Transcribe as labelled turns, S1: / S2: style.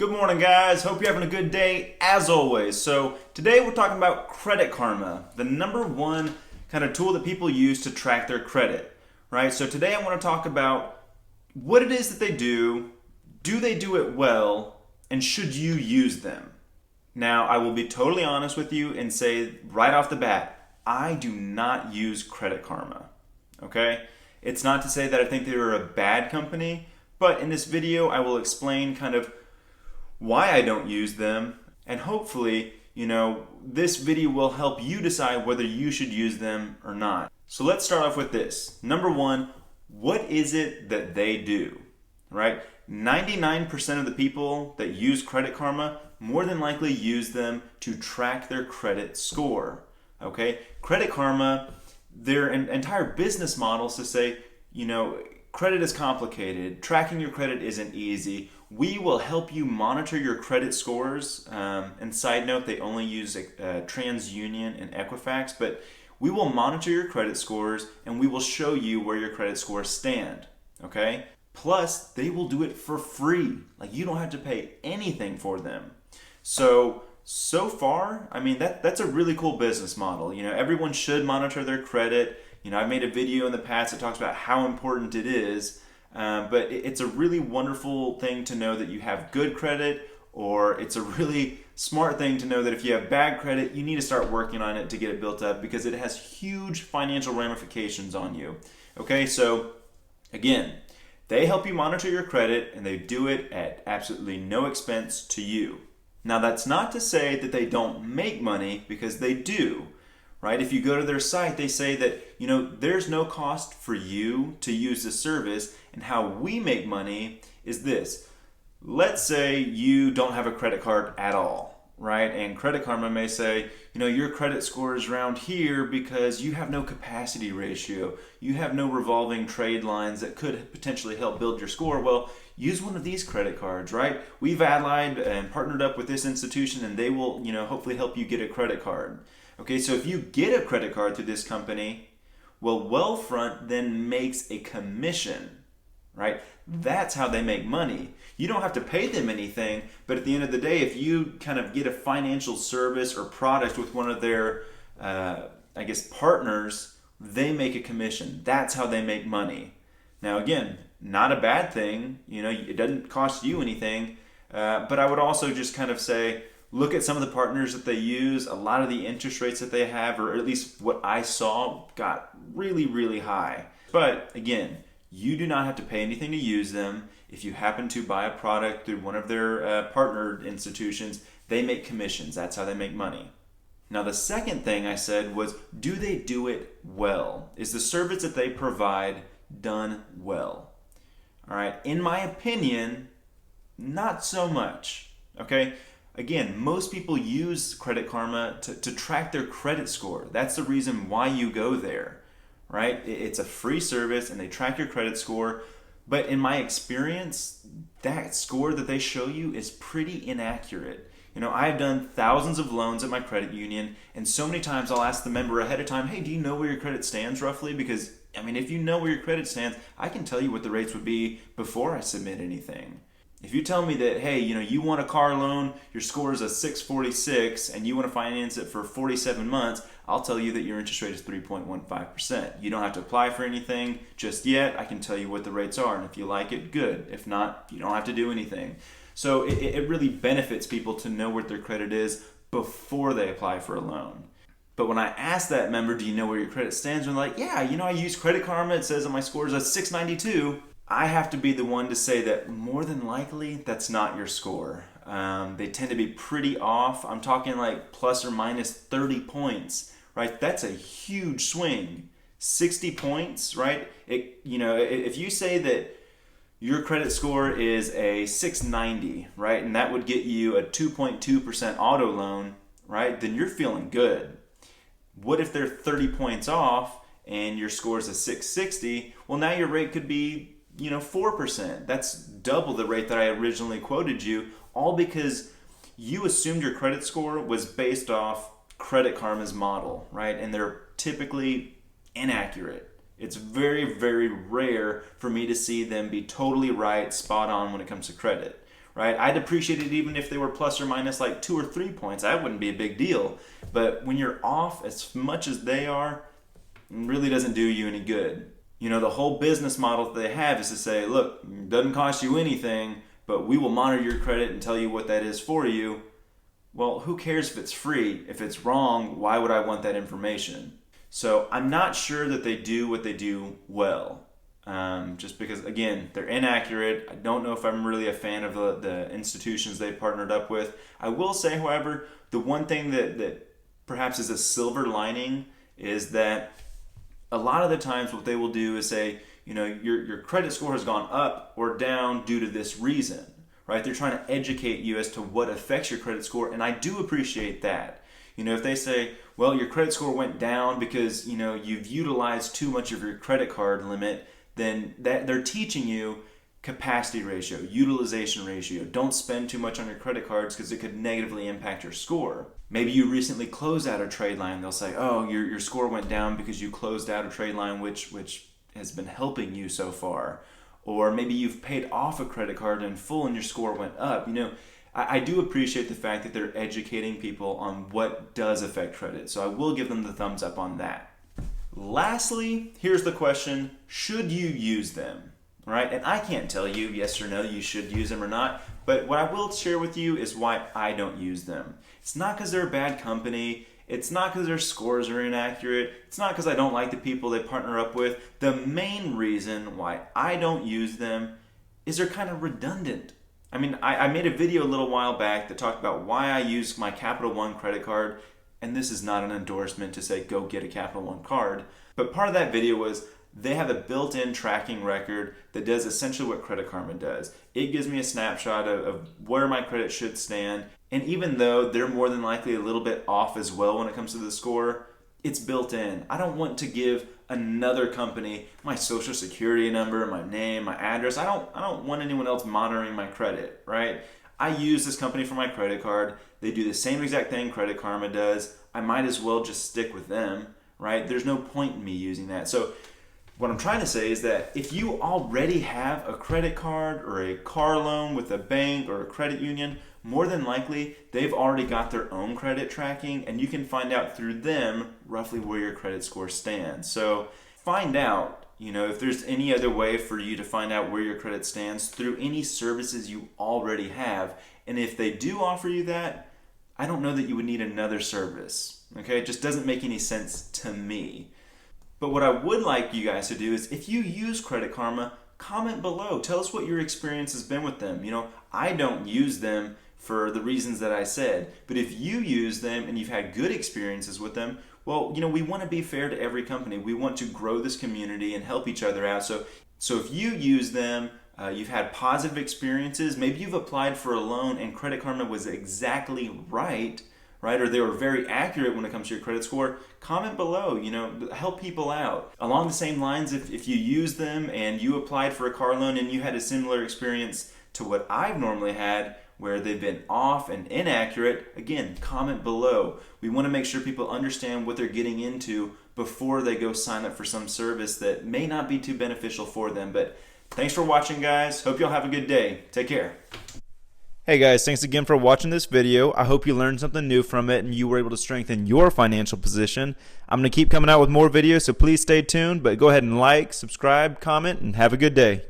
S1: Good morning, guys. Hope you're having a good day as always. So, today we're talking about Credit Karma, the number one kind of tool that people use to track their credit, right? So, today I want to talk about what it is that they do they do it well, and should you use them? Now, I will be totally honest with you and say right off the bat, I do not use Credit Karma, okay? It's not to say that I think they're a bad company, but in this video I will explain kind of why I don't use them, and hopefully, this video will help you decide whether you should use them or not. So let's start off with this. Number one, what is it that they do, right? 99% of the people that use Credit Karma more than likely use them to track their credit score, okay? Credit Karma, their entire business model is to say, credit is complicated, tracking your credit isn't easy. We will help you monitor your credit scores. And side note, they only use TransUnion and Equifax, but we will monitor your credit scores and we will show you where your credit scores stand. Okay? Plus, they will do it for free. Like, you don't have to pay anything for them. So far, that's a really cool business model. Everyone should monitor their credit. I've made a video in the past that talks about how important it is. But it's a really wonderful thing to know that you have good credit, or it's a really smart thing to know that if you have bad credit, you need to start working on it to get it built up because it has huge financial ramifications on you. Okay, so again, they help you monitor your credit and they do it at absolutely no expense to you. Now, that's not to say that they don't make money, because they do. Right? If you go to their site, they say that, there's no cost for you to use the service, and how we make money is this. Let's say you don't have a credit card at all, right? And Credit Karma may say, your credit score is around here because you have no capacity ratio. You have no revolving trade lines that could potentially help build your score. Well, use one of these credit cards, right? We've allied and partnered up with this institution, and they will, hopefully help you get a credit card. Okay, so if you get a credit card through this company, well, Wealthfront then makes a commission, right? That's how they make money. You don't have to pay them anything, but at the end of the day, if you kind of get a financial service or product with one of their, partners, they make a commission. That's how they make money. Now, again, not a bad thing. It doesn't cost you anything, but I would also just kind of say, look at some of the partners that they use. A lot of the interest rates that they have, or at least what I saw, got really, really high. But again, you do not have to pay anything to use them. If you happen to buy a product through one of their partnered institutions, they make commissions. That's how they make money. Now, the second thing I said was, do they do it well? Is the service that they provide done well? All right. In my opinion, not so much. Okay. Again, most people use Credit Karma to track their credit score. That's the reason why you go there, right? It's a free service and they track your credit score. But in my experience, that score that they show you is pretty inaccurate. I've done thousands of loans at my credit union, and so many times I'll ask the member ahead of time, hey, do you know where your credit stands roughly? Because, if you know where your credit stands, I can tell you what the rates would be before I submit anything. If you tell me that, hey, you want a car loan, your score is a 646, and you want to finance it for 47 months, I'll tell you that your interest rate is 3.15%. You don't have to apply for anything just yet. I can tell you what the rates are, and if you like it, good. If not, you don't have to do anything. So it really benefits people to know what their credit is before they apply for a loan. But when I ask that member, do you know where your credit stands? And they're like, yeah, I use Credit Karma. It says that my score is a 692. I have to be the one to say that more than likely that's not your score. They tend to be pretty off. I'm talking like plus or minus 30 points, right? That's a huge swing. 60 points, right? If you say that your credit score is a 690, right? And that would get you a 2.2% auto loan, right? Then you're feeling good. What if they're 30 points off and your score is a 660? Well, now your rate could be 4%. That's double the rate that I originally quoted you, all because you assumed your credit score was based off Credit Karma's model, right? And they're typically inaccurate. It's very, very rare for me to see them be totally right, spot on when it comes to credit, right? I'd appreciate it even if they were plus or minus like 2 or 3 points. That wouldn't be a big deal. But when you're off as much as they are, it really doesn't do you any good. You know, the whole business model that they have is to say, look, it doesn't cost you anything, but we will monitor your credit and tell you what that is for you. Well, who cares if it's free? If it's wrong, why would I want that information? So I'm not sure that they do what they do well. Just because, again, they're inaccurate. I don't know if I'm really a fan of the institutions they've partnered up with. I will say, however, the one thing that perhaps is a silver lining is that a lot of the times what they will do is say, you know, your credit score has gone up or down due to this reason, right? They're trying to educate you as to what affects your credit score, and I do appreciate that. You know, if they say, well, your credit score went down because, you know, you've utilized too much of your credit card limit, then that they're teaching you capacity ratio, utilization ratio. Don't spend too much on your credit cards because it could negatively impact your score. Maybe you recently closed out a trade line. They'll say, oh, your score went down because you closed out a trade line which has been helping you so far. Or maybe you've paid off a credit card in full and your score went up. You know, I do appreciate the fact that they're educating people on what does affect credit. So I will give them the thumbs up on that. Lastly, here's the question, should you use them? Right? And I can't tell you yes or no you should use them or not, but what I will share with you is why I don't use them. It's not because they're a bad company. It's not because their scores are inaccurate. It's not because I don't like the people they partner up with. The main reason why I don't use them is they're kind of redundant. I mean, I made a video a little while back that talked about why I use my Capital One credit card, and this is not an endorsement to say go get a Capital One card, but part of that video was they have a built-in tracking record that does essentially what Credit Karma does. It gives me a snapshot of where my credit should stand, and even though they're more than likely a little bit off as well when it comes to the score, it's built in. I don't want to give another company my social security number, my name, my address. I don't want anyone else monitoring my credit, right? I use this company for my credit card. They do the same exact thing Credit Karma does. I might as well just stick with them, right? There's no point in me using that. So what I'm trying to say is that if you already have a credit card or a car loan with a bank or a credit union, more than likely they've already got their own credit tracking, and you can find out through them roughly where your credit score stands. So find out, you know, if there's any other way for you to find out where your credit stands through any services you already have. And if they do offer you that, I don't know that you would need another service. Okay, it just doesn't make any sense to me. But what I would like you guys to do is if you use Credit Karma, comment below. Tell us what your experience has been with them. You know, I don't use them for the reasons that I said, but if you use them and you've had good experiences with them, well, you know, we want to be fair to every company. We want to grow this community and help each other out. So if you use them, you've had positive experiences, maybe you've applied for a loan and Credit Karma was exactly right, or they were very accurate when it comes to your credit score, comment below, you know, help people out. Along the same lines, if you use them and you applied for a car loan and you had a similar experience to what I've normally had, where they've been off and inaccurate, again, comment below. We want to make sure people understand what they're getting into before they go sign up for some service that may not be too beneficial for them. But thanks for watching, guys. Hope y'all have a good day. Take care. Hey guys, thanks again for watching this video. I hope you learned something new from it and you were able to strengthen your financial position. I'm going to keep coming out with more videos, so please stay tuned, but go ahead and like, subscribe, comment, and have a good day.